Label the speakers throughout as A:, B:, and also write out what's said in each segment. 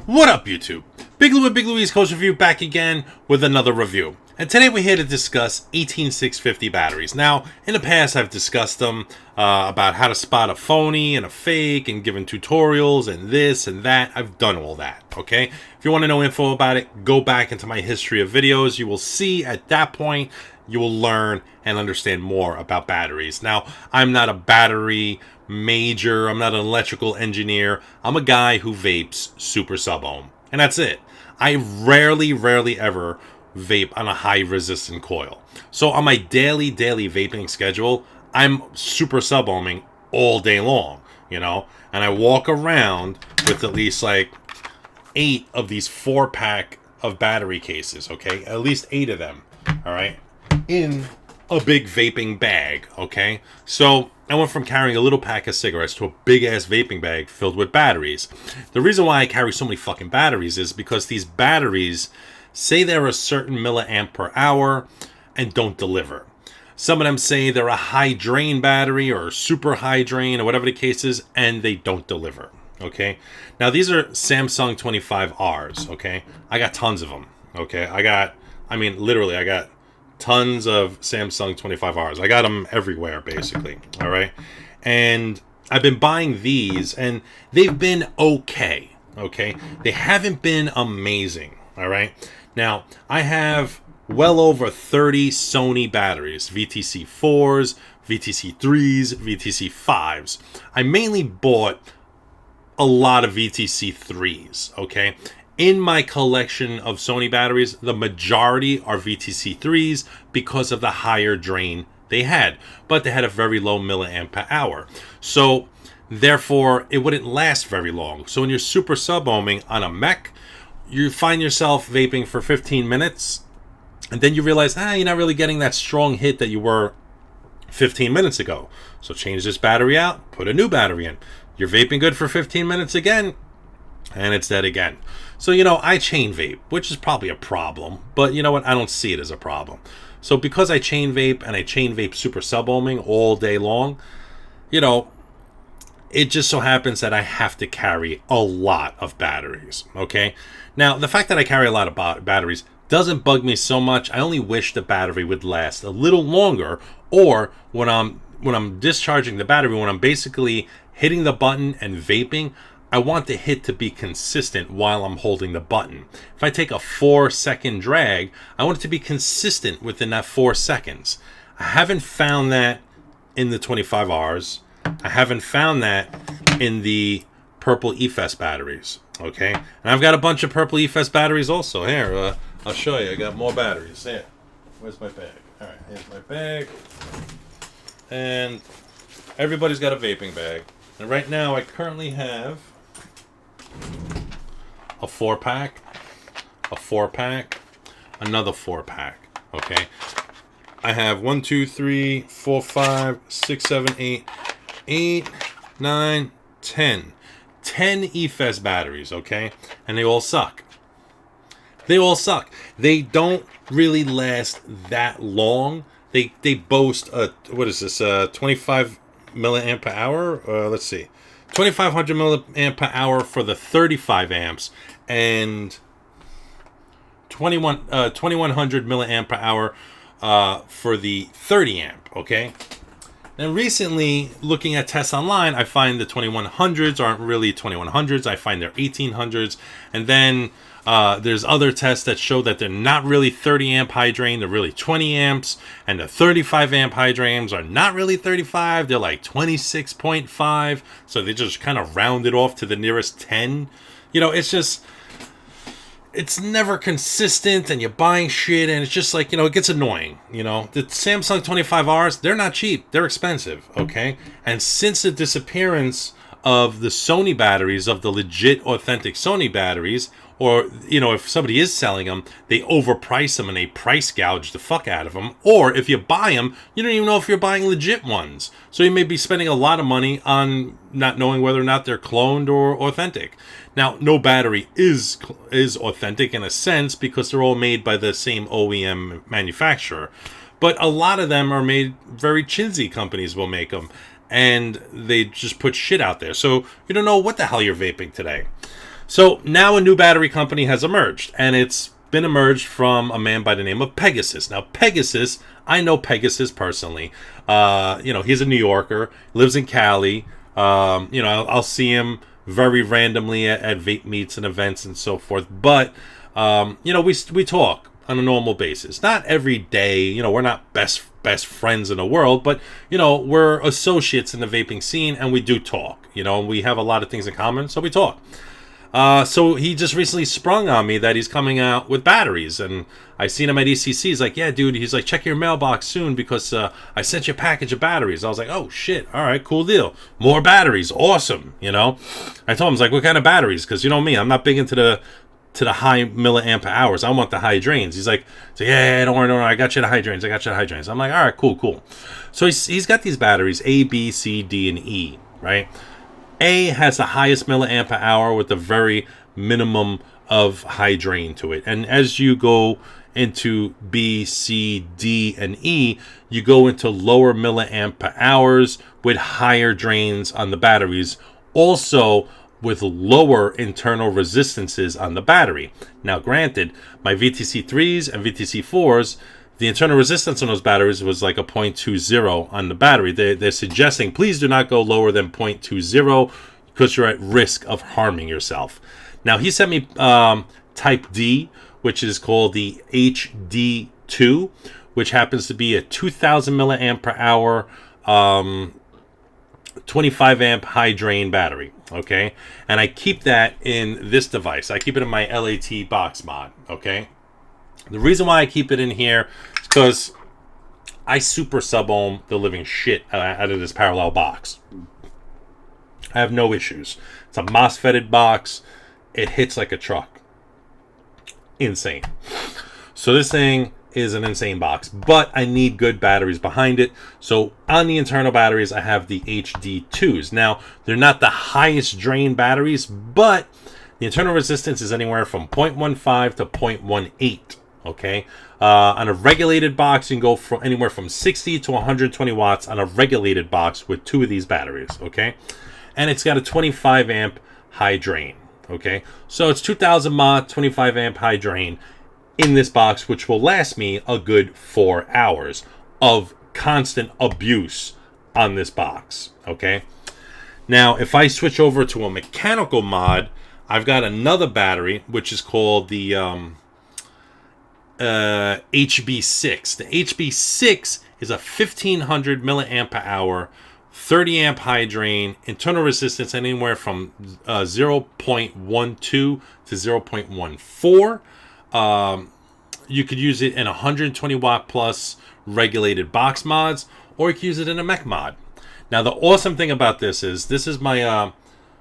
A: What up, YouTube? Big Lou and Big Louie's Coast Review back again with another review. And today we're here to discuss 18650 batteries. Now, in the past I've discussed them about how to spot a phony and a fake and given tutorials and this and that. I've done all that, okay? If you want to know info about it, go back into my history of videos. You will see at that point, you will learn and understand more about batteries. Now, I'm not a battery major. I'm not an electrical engineer. I'm a guy who vapes super sub-ohm. And that's it. I rarely ever vape on a high resistant coil. So on my daily vaping schedule, I'm super sub-ohming all day long, you know? And I walk around with at least like 8 of these 4-pack of battery cases, okay? At least 8 of them, all right? In a big vaping bag, okay? So I went from carrying a little pack of cigarettes to a big-ass vaping bag filled with batteries. The reason why I carry so many fucking batteries is because these batteries say they're a certain milliamp per hour and don't deliver. Some of them say they're a high drain battery or super high drain or whatever the case is, and they don't deliver, okay? Now, these are Samsung 25Rs, okay? I got tons of them, okay? I got tons of Samsung 25Rs. I got them everywhere, basically, all right? And I've been buying these, and they've been okay? They haven't been amazing, all right? Now, I have well over 30 Sony batteries, VTC 4s, VTC 3s, VTC 5s. I mainly bought a lot of VTC 3s, okay? In my collection of Sony batteries, the majority are VTC 3s because of the higher drain they had. But they had a very low milliamp per hour. So, therefore, it wouldn't last very long. So when you're super sub-ohming on a mech, you find yourself vaping for 15 minutes, and then you realize, you're not really getting that strong hit that you were 15 minutes ago. So change this battery out, put a new battery in. You're vaping good for 15 minutes again, and it's dead again. So, I chain vape, which is probably a problem, but you know what? I don't see it as a problem. So because I chain vape, and I chain vape super sub-ohming all day long, it just so happens that I have to carry a lot of batteries, okay? Now, the fact that I carry a lot of batteries doesn't bug me so much. I only wish the battery would last a little longer, or when I'm discharging the battery, when I'm basically hitting the button and vaping, I want the hit to be consistent while I'm holding the button. If I take a 4-second drag, I want it to be consistent within that 4 seconds. I haven't found that in the 25Rs. I haven't found that in the purple eFest batteries, okay? And I've got a bunch of purple eFest batteries also. Here, I'll show you. I got more batteries. Here. Where's my bag? All right, here's my bag. And everybody's got a vaping bag. And right now, I currently have a 4-pack, a 4-pack, another 4-pack, okay? I have 1, 2, 3, 4, 5, 6, 7, 8, 9, 10. 10 eFest batteries, okay? And they all suck. They all suck. They don't really last that long. They boast what is this? 25 milliamp per hour? Let's see. 2500 milliamp per hour for the 35 amps and 2100 milliamp per hour for the 30 amp, okay? Now, recently, looking at tests online, I find the 2100s aren't really 2100s. I find they're 1800s. And then there's other tests that show that they're not really 30 amp high drain. They're really 20 amps. And the 35 amp high drains are not really 35. They're like 26.5. So they just kind of round it off to the nearest 10. It's just... it's never consistent, and you're buying shit, and it's just like, it gets annoying, The Samsung 25Rs, they're not cheap. They're expensive, okay? And since the disappearance of the Sony batteries, of the legit, authentic Sony batteries, or, if somebody is selling them, they overprice them and they price gouge the fuck out of them. Or if you buy them, you don't even know if you're buying legit ones. So you may be spending a lot of money on not knowing whether or not they're cloned or authentic. Now, no battery is authentic in a sense because they're all made by the same OEM manufacturer. But a lot of them are made, very chintzy companies will make them. And they just put shit out there. So you don't know what the hell you're vaping today. So now a new battery company has emerged, and it's been emerged from a man by the name of Pegasus. Now, Pegasus, I know Pegasus personally. He's a New Yorker, lives in Cali. I'll see him very randomly at vape meets and events and so forth. But we talk on a normal basis, not every day. We're not best friends in the world, but we're associates in the vaping scene, and we do talk. We have a lot of things in common, so we talk. So he just recently sprung on me that he's coming out with batteries, and I seen him at ECC. He's like, yeah, dude. He's like, check your mailbox soon because I sent you a package of batteries. I was like, oh shit, all right, cool deal. More batteries, awesome. I told him, I was like, what kind of batteries? Because me, I'm not big into the high milliamp hours. I want the high drains. He's like, yeah, don't worry, I got you the high drains. I'm like, all right, cool. So he's got these batteries A, B, C, D, and E, right? A has the highest milliamp hour with a very minimum of high drain to it. And as you go into B, C, D, and E, you go into lower milliamp hours with higher drains on the batteries. Also with lower internal resistances on the battery. Now, granted, my VTC3s and VTC4s, the internal resistance on those batteries was like a 0.20 on the battery. They're suggesting please do not go lower than 0.20 because you're at risk of harming yourself. Now, he sent me Type D, which is called the HD2, which happens to be a 2,000 milliamp per hour 25 amp high drain battery. Okay, and I keep that in this device. I keep it in my LAT box mod. Okay, the reason why I keep it in here is because I super sub-ohm the living shit out of this parallel box. I have no issues. It's a MOSFETted box. It hits like a truck. Insane. So this thing is an insane box, but I need good batteries behind it. So on the internal batteries, I have the HD2s. Now, they're not the highest drain batteries, but the internal resistance is anywhere from 0.15 to 0.18. Okay, on a regulated box, you can go from anywhere from 60 to 120 watts on a regulated box with two of these batteries. Okay, and it's got a 25 amp high drain. Okay, so it's 2,000 mAh, 25 amp high drain in this box, which will last me a good 4 hours of constant abuse on this box. Okay, now if I switch over to a mechanical mod, I've got another battery which is called the HB6. The HB6 is a 1,500 milliamp hour 30 amp high drain, internal resistance anywhere from 0.12 to 0.14. You could use it in 120 watt plus regulated box mods, or you could use it in a mech mod. Now, the awesome thing about this is my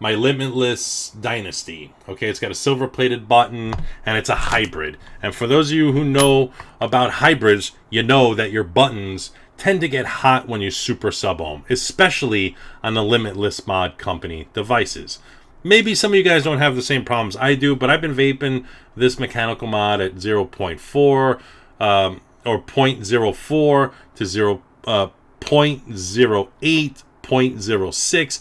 A: Limitless Dynasty. Okay, it's got a silver plated button and it's a hybrid. And for those of you who know about hybrids, you know that your buttons tend to get hot when you super sub-ohm, especially on the Limitless Mod Company devices. Maybe some of you guys don't have the same problems I do, but I've been vaping this mechanical mod at 0.4 or 0.04 to 0.08, 0.06.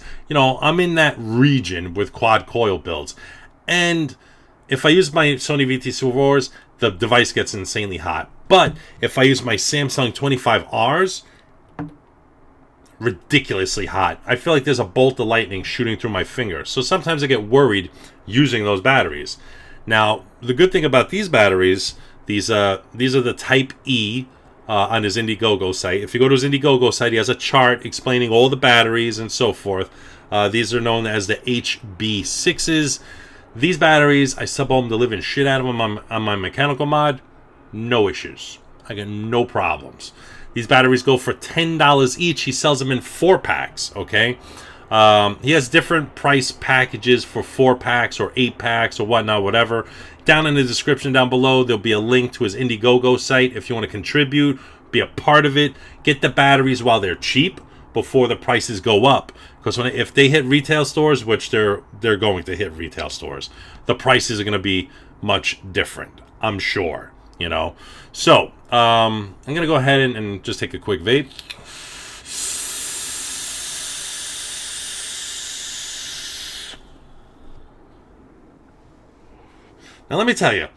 A: I'm in that region with quad coil builds. And if I use my Sony VT4s, the device gets insanely hot. But if I use my Samsung 25Rs, ridiculously hot. I feel like there's a bolt of lightning shooting through my finger. So sometimes I get worried using those batteries. Now, the good thing about these batteries, these are the Type E on his Indiegogo site. If you go to his Indiegogo site, he has a chart explaining all the batteries and so forth. These are known as the HB6s. These batteries, I sub-ohm the living shit out of them on my mechanical mod. No issues. I got no problems. These batteries go for $10 each. He sells them in 4-packs, okay? He has different price packages for 4-packs or 8-packs or whatnot, whatever. Down in the description down below, there'll be a link to his Indiegogo site if you want to contribute, be a part of it. Get the batteries while they're cheap before the prices go up. Because if they hit retail stores, which they're going to hit retail stores, the prices are going to be much different, I'm sure. So I'm going to go ahead and just take a quick vape. Now, let me tell you,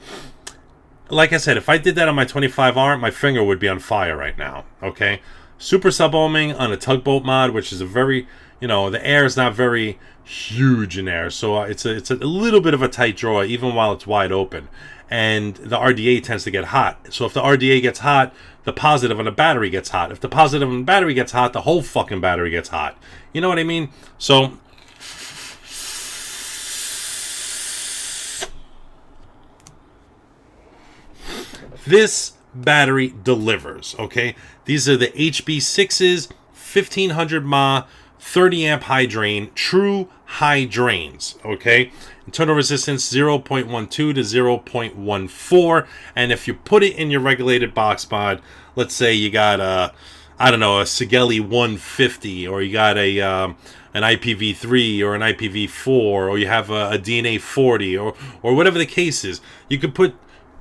A: like I said, if I did that on my 25R, my finger would be on fire right now, okay? Super sub-ohming on a tugboat mod, which is a very, the air is not very huge in there, so it's a little bit of a tight draw, even while it's wide open. And the RDA tends to get hot. So if the RDA gets hot, the positive on the battery gets hot. If the positive on the battery gets hot, the whole fucking battery gets hot. You know what I mean? So this battery delivers, okay? These are the HB6s, 1500 mAh, 30 amp high drain, true high drains, okay? Internal resistance 0.12 to 0.14, and if you put it in your regulated box mod, let's say you got a Sigelli 150, or you got an IPv3 or an IPv4, or you have a DNA 40, or whatever the case is, you could put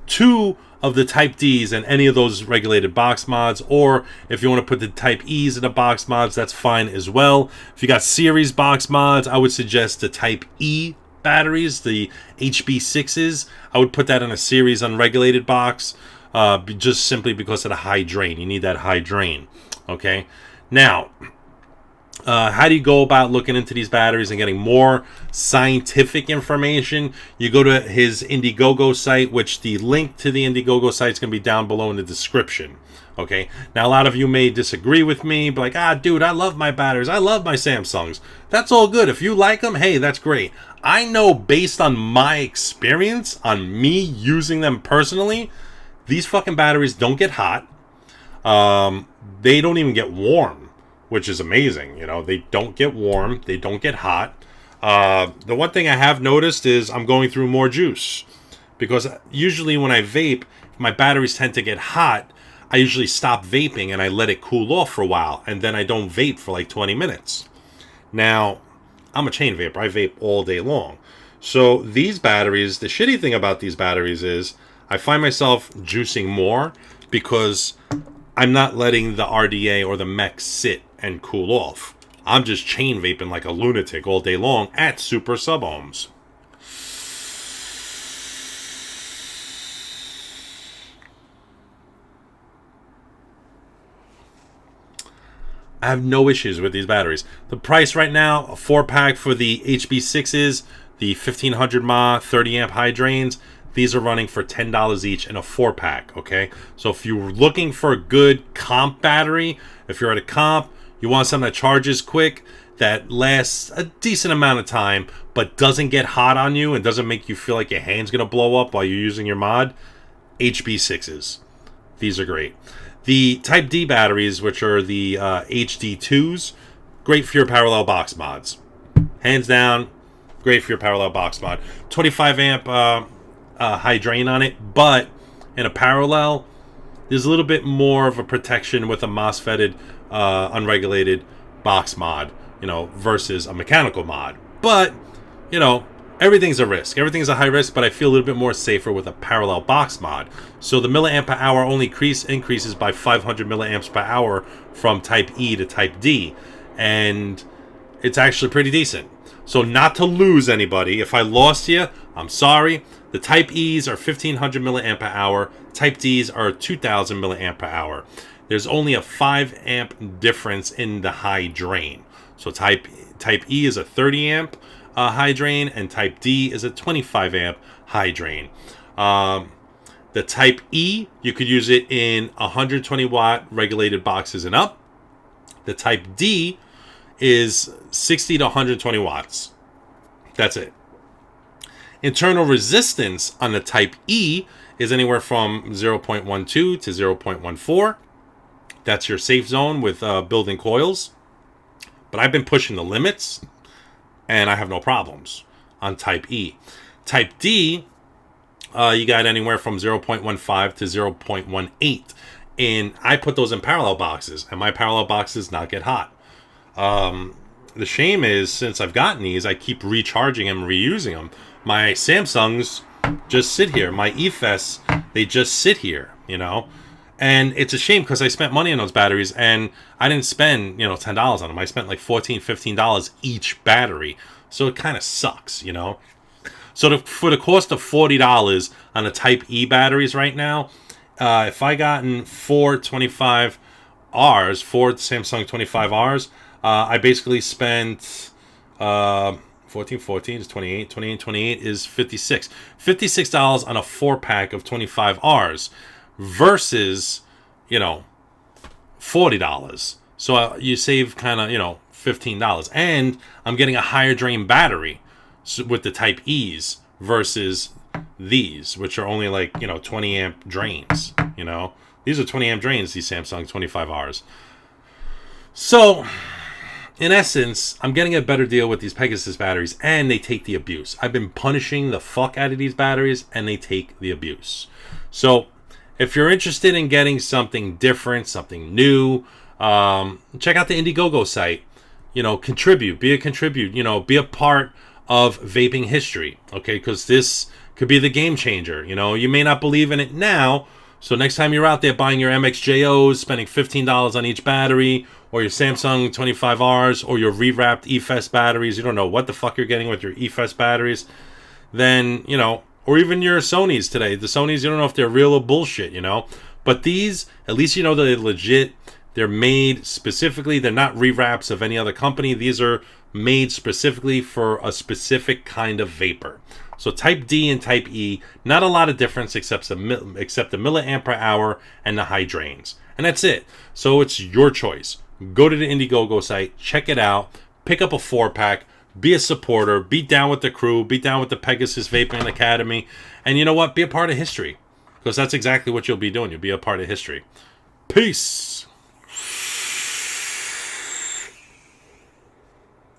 A: two of the Type Ds in any of those regulated box mods, or if you want to put the Type Es in the box mods, that's fine as well. If you got series box mods, I would suggest the Type E batteries, the HB6s. I would put that in a series unregulated box, just simply because of the high drain. You need that high drain, okay? Now, how do you go about looking into these batteries and getting more scientific information? You go to his Indiegogo site, which the link to the Indiegogo site is going to be down below in the description. Okay, now a lot of you may disagree with me, but like, dude, I love my batteries. I love my Samsungs. That's all good. If you like them, hey, that's great. I know based on my experience, on me using them personally, these fucking batteries don't get hot. They don't even get warm, which is amazing. They don't get warm. They don't get hot. The one thing I have noticed is I'm going through more juice, because usually when I vape, if my batteries tend to get hot, I usually stop vaping and I let it cool off for a while, and then I don't vape for like 20 minutes. Now, I'm a chain vaper. I vape all day long. So these batteries, the shitty thing about these batteries is I find myself juicing more because I'm not letting the RDA or the mech sit and cool off. I'm just chain vaping like a lunatic all day long at super sub-ohms. I have no issues with these batteries. The price right now, a 4-pack for the HB6s, the 1500 mAh, 30 amp high drains, these are running for $10 each in a 4-pack, okay? So if you're looking for a good comp battery, if you're at a comp, you want something that charges quick, that lasts a decent amount of time, but doesn't get hot on you and doesn't make you feel like your hand's going to blow up while you're using your mod, HB6s. These are great. The Type D batteries, which are the HD2s, great for your parallel box mods. Hands down, great for your parallel box mod. 25 amp high drain on it, but in a parallel, there's a little bit more of a protection with a MOSFETted unregulated box mod, versus a mechanical mod. But, everything's a risk. Everything's a high risk, but I feel a little bit more safer with a parallel box mod. So the milliamp per hour only increases by 500 milliamps per hour from Type E to Type D. And it's actually pretty decent. So not to lose anybody, if I lost you, I'm sorry. The Type E's are 1500 milliamp per hour. Type D's are 2000 milliamp per hour. There's only a 5 amp difference in the high drain. So Type E is a 30 amp high drain, and Type D is a 25 amp high drain. The Type E, you could use it in 120 watt regulated boxes and up. The Type D is 60 to 120 watts. That's it. Internal resistance on the Type E is anywhere from 0.12 to 0.14. That's your safe zone with building coils. But I've been pushing the limits, and I have no problems on Type E. Type D, you got anywhere from 0.15 to 0.18. And I put those in parallel boxes, and my parallel boxes not get hot. The shame is, since I've gotten these, I keep recharging them and reusing them. My Samsungs just sit here. My EFES, they just sit here, And it's a shame because I spent money on those batteries, and I didn't spend, $10 on them. I spent like $14, $15 each battery. So it kind of sucks, So for the cost of $40 on the Type E batteries right now, if I gotten four Samsung 25Rs, I basically spent 14 is 28, 28 is 56. $56 on a 4-pack of 25Rs versus, $40. So you save kind of, $15. And I'm getting a higher drain battery with the Type E's versus these, which are only like, 20 amp drains, These are 20 amp drains, these Samsung 25Rs. So, in essence, I'm getting a better deal with these Pegasus batteries, and they take the abuse. I've been punishing the fuck out of these batteries, and they take the abuse. So, if you're interested in getting something different, something new, check out the Indiegogo site. Contribute, be a part of vaping history, okay? Because this could be the game changer. You may not believe in it now, so next time you're out there buying your MXJOs, spending $15 on each battery, or your Samsung 25Rs, or your rewrapped eFest batteries, you don't know what the fuck you're getting with your eFest batteries, then, or even your Sonys today. The Sonys, you don't know if they're real or bullshit, But these, at least they're legit. They're made specifically. They're not rewraps of any other company. These are made specifically for a specific kind of vapor. So Type D and Type E, not a lot of difference except the milliamp per hour and the high drains. And that's it. So it's your choice. Go to the Indiegogo site, check it out, pick up a 4-pack, be a supporter, be down with the crew, be down with the Pegasus Vaping Academy, and you know what? Be a part of history. Because that's exactly what you'll be doing. You'll be a part of history. Peace!